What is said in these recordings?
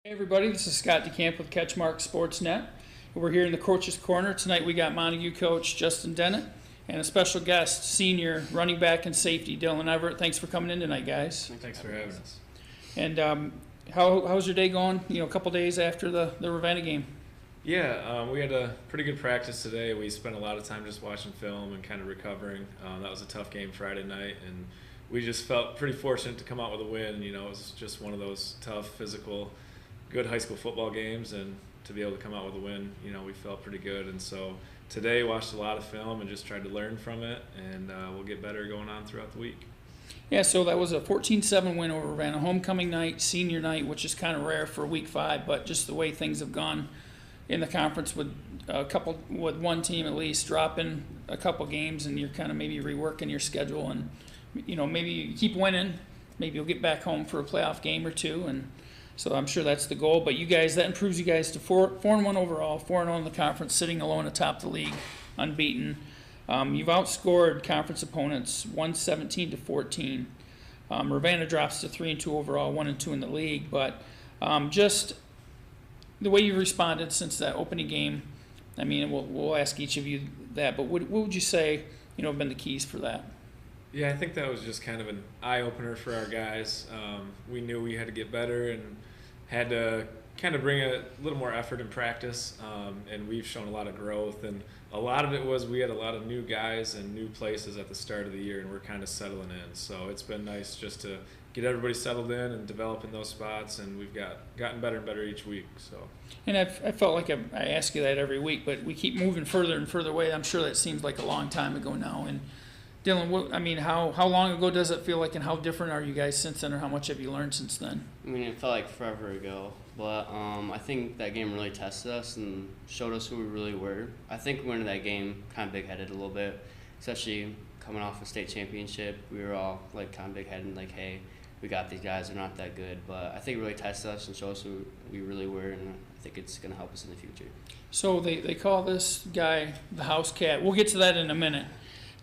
Hey everybody, this is Scott DeCamp with CatchMark SportsNet. We're here in the Coach's Corner. Tonight we got Montague coach Justin Dennett and a special guest, senior running back and safety, Dylan Everett. Thanks for coming in tonight, guys. Thanks for having us. And how's your day going, a couple days after the Ravenna game? Yeah, we had a pretty good practice today. We spent a lot of time just watching film and kind of recovering. That was a tough game Friday night, and we just felt pretty fortunate to come out with a win. It was just one of those tough, physical, good high school football games, and to be able to come out with a win, we felt pretty good. And so today watched a lot of film and just tried to learn from it, and we'll get better going on throughout the week. Yeah, so that was a 14-7 win over Ravenna. Homecoming night, senior night, which is kind of rare for week 5, but just the way things have gone in the conference with one team at least dropping a couple games, and you're kind of maybe reworking your schedule, and maybe you keep winning, maybe you'll get back home for a playoff game or two, and so I'm sure that's the goal. But you guys, that improves you guys to 4-1 overall, 4-0 in the conference, sitting alone atop the league, unbeaten. You've outscored conference opponents 117-14. Ravenna drops to 3-2 overall, 1-2 in the league. But just the way you responded since that opening game, I mean, we'll ask each of you that. But what would you say, have been the keys for that? Yeah, I think that was just kind of an eye-opener for our guys. We knew we had to get better and had to kind of bring a little more effort in practice, and we've shown a lot of growth. And a lot of it was we had a lot of new guys and new places at the start of the year, and we're kind of settling in. So it's been nice just to get everybody settled in and develop in those spots, and we've gotten better and better each week. So. And I felt like I ask you that every week, but we keep moving further and further away. I'm sure that seems like a long time ago now. And Dylan, how long ago does it feel like, and how different are you guys since then, or how much have you learned since then? I mean, it felt like forever ago, but I think that game really tested us and showed us who we really were. I think we went into that game kind of big-headed a little bit, especially coming off a state championship. We were all kind of big-headed and hey, we got these guys, they're not that good. But I think it really tested us and showed us who we really were, and I think it's going to help us in the future. So they call this guy the house cat. We'll get to that in a minute.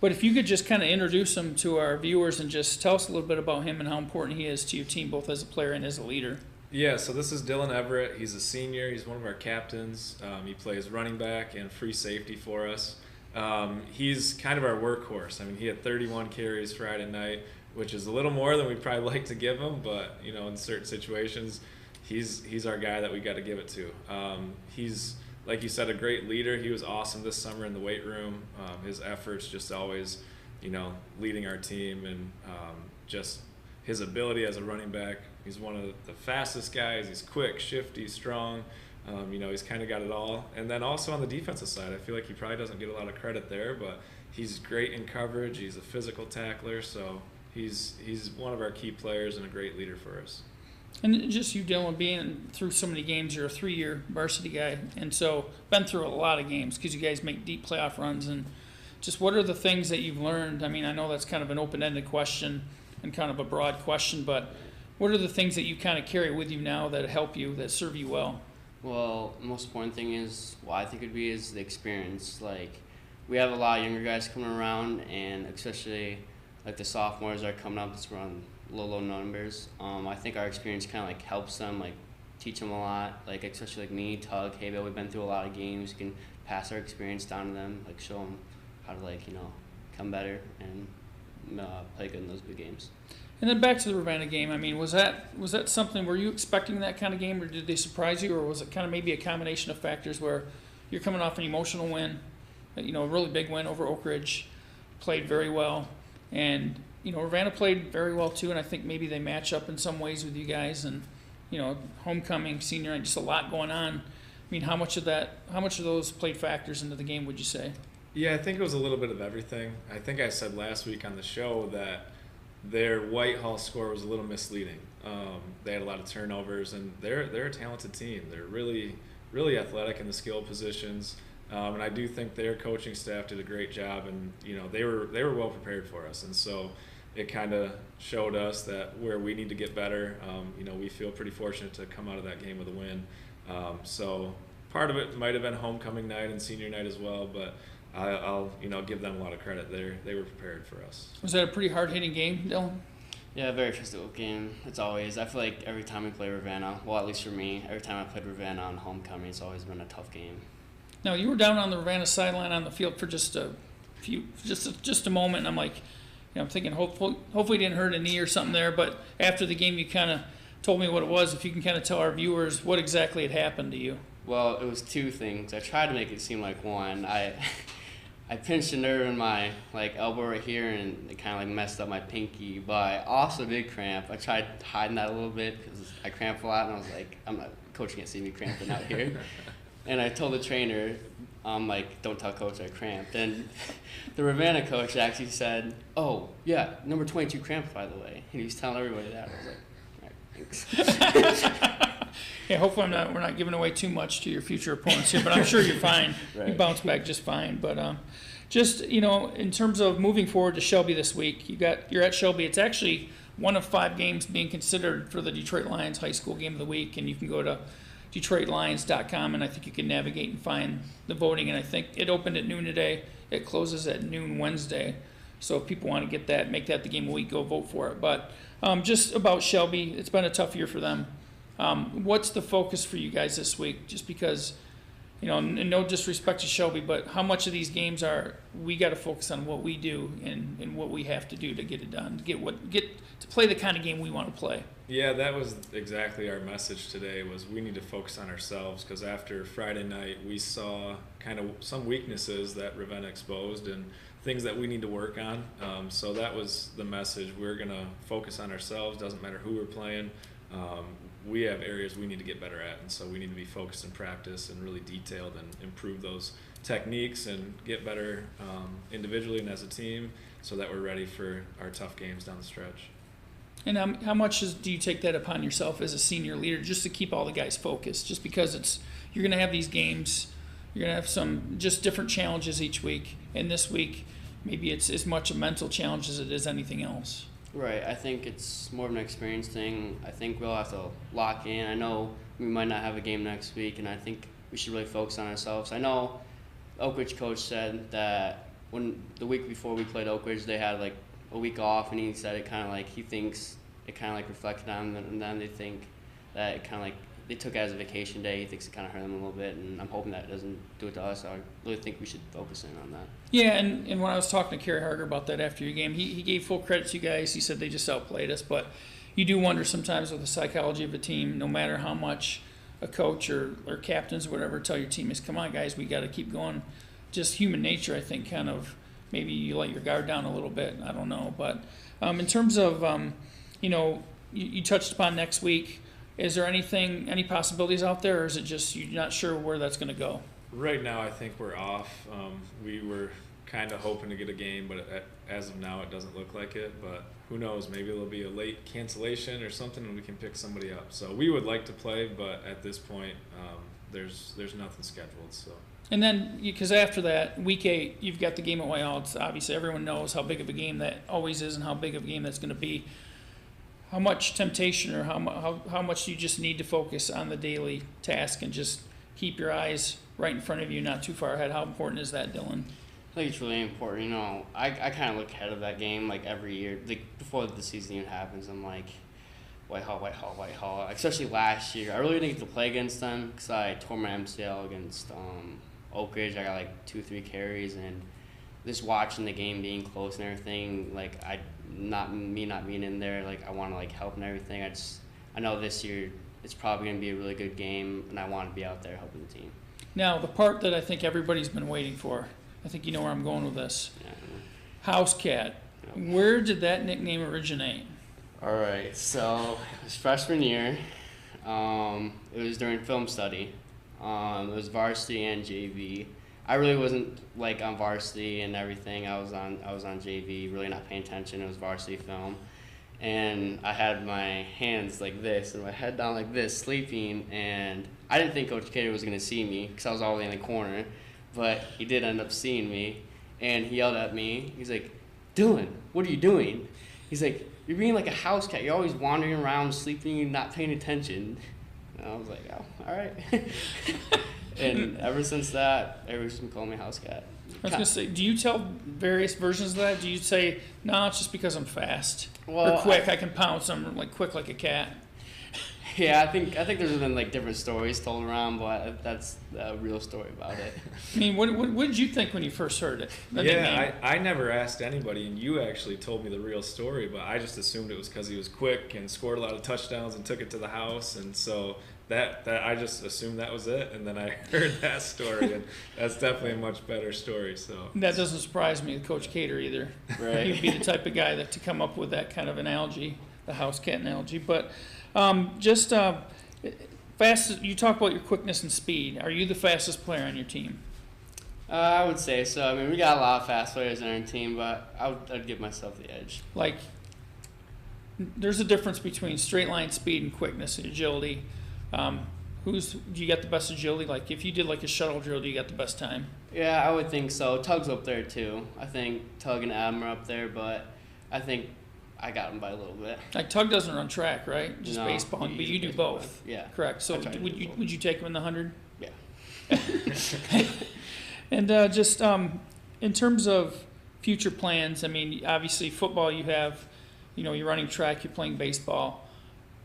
But if you could just kind of introduce him to our viewers and just tell us a little bit about him and how important he is to your team, both as a player and as a leader. Yeah, so this is Dylan Everett. He's a senior. He's one of our captains. He plays running back and free safety for us. He's kind of our workhorse. I mean, he had 31 carries Friday night, which is a little more than we'd probably like to give him, but, in certain situations, he's our guy that we got to give it to. He's, like you said, a great leader. He was awesome this summer in the weight room. His efforts just always, leading our team, and just his ability as a running back. He's one of the fastest guys. He's quick, shifty, strong. He's kind of got it all. And then also on the defensive side, I feel like he probably doesn't get a lot of credit there, but he's great in coverage. He's a physical tackler, so he's one of our key players and a great leader for us. And just you, Dylan, being through so many games, you're a 3-year varsity guy, and so been through a lot of games because you guys make deep playoff runs. And just what are the things that you've learned? I mean, I know that's kind of an open-ended question and kind of a broad question, but what are the things that you kind of carry with you now that help you, that serve you well? Well, the most important thing is, I think would be, is the experience. We have a lot of younger guys coming around, and especially the sophomores are coming up. It's around low numbers. I think our experience kind of helps them, teach them a lot. Especially me, Tug, Haybill, we've been through a lot of games. We can pass our experience down to them, show them how to come better and play good in those big games. And then back to the Ravenna game. I mean, was that something? Were you expecting that kind of game, or did they surprise you, or was it kind of maybe a combination of factors where you're coming off an emotional win, a really big win over Oak Ridge, played very well, and Ravenna played very well too, and I think maybe they match up in some ways with you guys, and homecoming, senior night, just a lot going on. I mean, how much of those played factors into the game, would you say? Yeah, I think it was a little bit of everything. I think I said last week on the show that their Whitehall score was a little misleading. They had a lot of turnovers, and they're a talented team. They're really, really athletic in the skill positions, and I do think their coaching staff did a great job. And they were well prepared for us, and so it kind of showed us that where we need to get better. We feel pretty fortunate to come out of that game with a win. So part of it might have been homecoming night and senior night as well, but I'll give them a lot of credit. They were prepared for us. Was that a pretty hard-hitting game, Dylan? Yeah, very physical game. It's always. I feel like every time we play Ravenna, well, at least for me, every time I played Ravenna on homecoming, it's always been a tough game. Now, you were down on the Ravenna sideline on the field for just a moment, and I'm like, I'm thinking hopefully you didn't hurt a knee or something there. But after the game, you kind of told me what it was. If you can kind of tell our viewers what exactly had happened to you. Well, it was two things. I tried to make it seem like one. I pinched a nerve in my elbow right here, and it kind of messed up my pinky. But I also did cramp. I tried hiding that a little bit because I cramped a lot, and I was like, coach can't see me cramping out here. And I told the trainer, don't tell coach I cramped. And the Ravenna coach actually said, "Oh yeah, number 22 cramped, by the way." And he was telling everybody that. I was like, "All right, thanks." Yeah, hopefully we're not giving away too much to your future opponents here, but I'm sure you're fine. Right. You bounce back just fine. But just in terms of moving forward to Shelby this week, you're at Shelby. It's actually one of 5 games being considered for the Detroit Lions High School Game of the Week, and you can go to DetroitLions.com, and I think you can navigate and find the voting. And I think it opened at noon today. It closes at noon Wednesday. So if people want to get that, make that the game of the week, go vote for it. But just about Shelby, it's been a tough year for them. What's the focus for you guys this week? Just because, and no disrespect to Shelby, but how much of these games we got to focus on what we do and what we have to do to get it done, to play the kind of game we want to play. Yeah, that was exactly our message today. Was we need to focus on ourselves, because after Friday night we saw kind of some weaknesses that Ravenna exposed and things that we need to work on. So that was the message. We're gonna focus on ourselves. Doesn't matter who we're playing. We have areas we need to get better at, and so we need to be focused in practice and really detailed and improve those techniques and get better individually and as a team, so that we're ready for our tough games down the stretch. And how much do you take that upon yourself as a senior leader, just to keep all the guys focused? Just because you're going to have these games, you're going to have some just different challenges each week, and this week maybe it's as much a mental challenge as it is anything else. Right. I think it's more of an experience thing. I think we'll have to lock in. I know we might not have a game next week, and I think we should really focus on ourselves. I know Oak Ridge coach said that when the week before we played Oak Ridge, they had a week off, and he said it kind of he thinks it kind of reflected on them, and then they think that it kind of they took it as a vacation day. He thinks it kind of hurt them a little bit, and I'm hoping that it doesn't do it to us. I really think we should focus in on that. Yeah, and when I was talking to Kerry Harger about that after your game, he gave full credit to you guys. He said they just outplayed us, but you do wonder sometimes with the psychology of a team, no matter how much a coach or captains or whatever tell your team is, come on guys, we got to keep going. Just human nature, I think, kind of maybe you let your guard down a little bit. I don't know, but in terms of you touched upon next week. Is there any possibilities out there, or is it just you're not sure where that's going to go? Right now, I think we're off. We were kind of hoping to get a game, but as of now, it doesn't look like it. But who knows? Maybe there'll be a late cancellation or something, and we can pick somebody up. So we would like to play, but at this point, there's nothing scheduled. So. And then, because after that, week 8, you've got the game at Whitehall. Obviously, everyone knows how big of a game that always is and how big of a game that's going to be. How much temptation or how much do you just need to focus on the daily task and just keep your eyes right in front of you, not too far ahead? How important is that, Dylan? I think it's really important. I kind of look ahead of that game every year. Before the season even happens, I'm like, Whitehall. Especially last year. I really didn't get to play against them because I tore my MCL against Oak Ridge. I got 2-3 carries, and just watching the game being close and everything, not being in there, I want to help and everything. I know this year it's probably going to be a really good game, and I want to be out there helping the team. Now, the part that I think everybody's been waiting for, I think you know where I'm going with this. Yeah. House Cat. Yeah. Where did that nickname originate? All right, so it was freshman year. It was during film study. It was varsity and JV. I really wasn't on varsity and everything. I was on JV, really not paying attention. It was varsity film, and I had my hands like this and my head down like this, sleeping. And I didn't think Coach Cater was gonna see me because I was all the way in the corner, but he did end up seeing me, and he yelled at me. He's like, "Dylan, what are you doing?" He's like, "You're being like a house cat. You're always wandering around, sleeping, not paying attention." And I was like, "Oh, all right." And ever since that, everyone's been calling me House Cat. I was going to say, do you tell various versions of that? Do you say, no, it's just because I'm fast or quick? I can pounce. I'm like quick like a cat. Yeah, I think there's been like different stories told around, but that's a real story about it. I mean, what did you think when you first heard it? I never asked anybody, and you actually told me the real story, but I just assumed it was because he was quick and scored a lot of touchdowns and took it to the house, and so that I just assumed that was it, and then I heard that story, and that's definitely a much better story. So that doesn't surprise me with Coach Cater either. Right. He'd be the type of guy to come up with that kind of analogy, the house cat analogy, but. Fast. You talk about your quickness and speed. Are you the fastest player on your team? I would say so. I mean, we got a lot of fast players on our team, but I'd give myself the edge. Like, there's a difference between straight line speed and quickness and agility. Do you got the best agility? Like, if you did like a shuttle drill, do you got the best time? Yeah, I would think so. Tug's up there too. I think Tug and Adam are up there, but I think I got him by a little bit. Like Tug doesn't run track, right? Just No, baseball, but you do baseball. both. Yeah. Correct. So I try to would do you both. would you take him in the 100? Yeah. And in terms of future plans, I mean, obviously football you have, you're running track, you're playing baseball.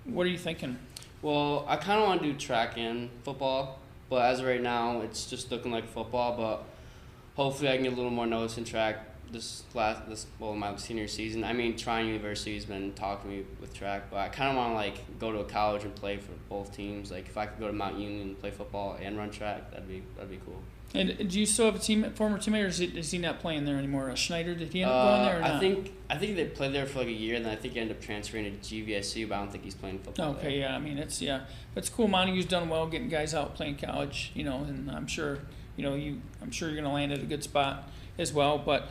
What are you thinking? Well, I kind of want to do track and football, but as of right now, it's just looking like football. But hopefully, I can get a little more notice in track my senior season. I mean, Tryon University has been talking to me with track, but I kind of want to go to a college and play for both teams. Like if I could go to Mount Union and play football and run track, that'd be cool. And do you still have a former teammate, or is he not playing there anymore? Schneider, did he end up going there or not? I think they played there for like a year, and then I think he ended up transferring to GVSU, but I don't think he's playing football. Okay, there. yeah, I mean it's cool. Montague's done well getting guys out playing college, and I'm sure I'm sure you're going to land at a good spot as well. But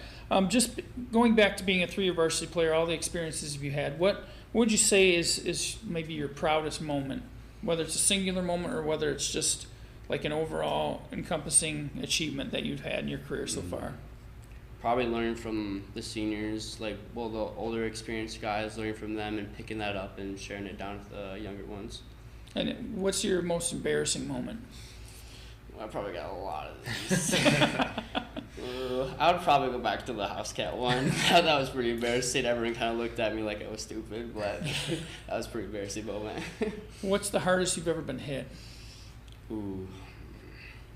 just going back to being a 3-year varsity player, all the experiences you had, what would you say is maybe your proudest moment, whether it's a singular moment or whether it's just like an overall encompassing achievement that you've had in your career so far? Probably learning from the seniors, the older experienced guys, learning from them and picking that up and sharing it down with the younger ones. And what's your most embarrassing moment? Well, I probably got a lot of these. I would probably go back to the house cat one. That was pretty embarrassing. Everyone kind of looked at me like I was stupid, but that was a pretty embarrassing moment. What's the hardest you've ever been hit? Ooh,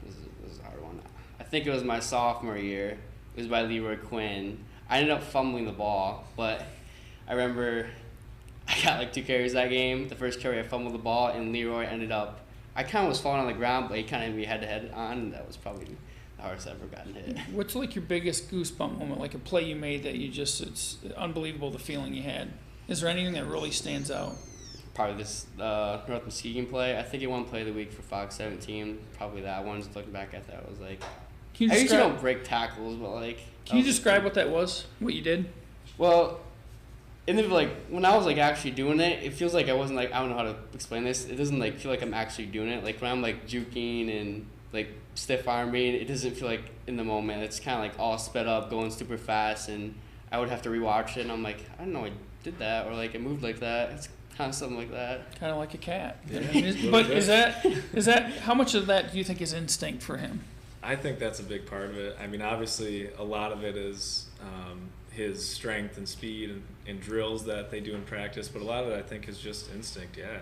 this is a hard one. I think it was my sophomore year. It was by Leroy Quinn. I ended up fumbling the ball, but I remember I got 2 carries that game. The first carry I fumbled the ball, and Leroy ended up, I kind of was falling on the ground, but he kind of hit me head-to-head on, and that was probably the hardest I've ever gotten hit. What's your biggest goosebump moment, like a play you made that it's unbelievable the feeling you had? Is there anything that really stands out? Probably this North Muskegon play. I think it won Play of the Week for Fox 17. Probably that one. Just looking back at that, I was like, can you I usually don't break tackles, but Can you describe what that was? What you did? Well, when I was actually doing it, it feels like I wasn't I don't know how to explain this. It doesn't feel like I'm actually doing it. When I'm juking and stiff arming, it doesn't feel like in the moment. It's kind of all sped up, going super fast, and I would have to rewatch it, and I'm like, I don't know, I did that, or it moved like that. It's kind of something like that. Kind of like a cat. Yeah. But is that how much of that do you think is instinct for him? I think that's a big part of it. I mean, obviously, a lot of it is his strength and speed and drills that they do in practice, but a lot of it, I think, is just instinct, yeah.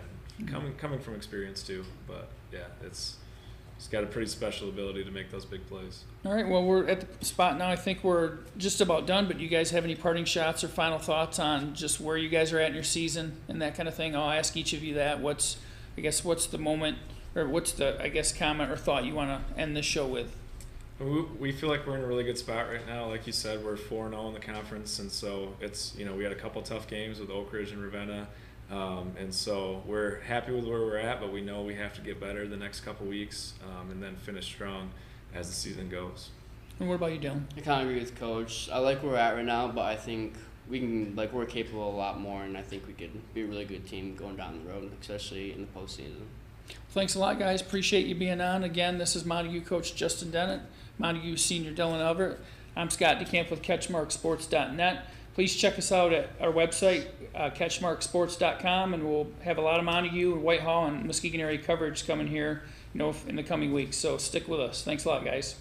Coming from experience, too. But, yeah, he's got a pretty special ability to make those big plays. All right, well, we're at the spot now. I think we're just about done, but do you guys have any parting shots or final thoughts on just where you guys are at in your season and that kind of thing? I'll ask each of you that. What's the moment, or what's the, comment or thought you want to end this show with? We feel like we're in a really good spot right now. Like you said, we're 4-0 in the conference, and so it's, we had a couple tough games with Oak Ridge and Ravenna. And so we're happy with where we're at, but we know we have to get better the next couple weeks and then finish strong as the season goes. And what about you, Dylan? I kind of agree with Coach. I like where we're at right now, but I think we can, we're capable of a lot more, and I think we could be a really good team going down the road, especially in the postseason. Thanks a lot, guys. Appreciate you being on. Again, this is Montague coach Justin Dennett, Montague senior Dylan Everett. I'm Scott DeCamp with CatchMarkSports.net. Please check us out at our website, CatchMarkSports.com, and we'll have a lot of Montague and Whitehall and Muskegon area coverage coming here, in the coming weeks. So stick with us. Thanks a lot, guys.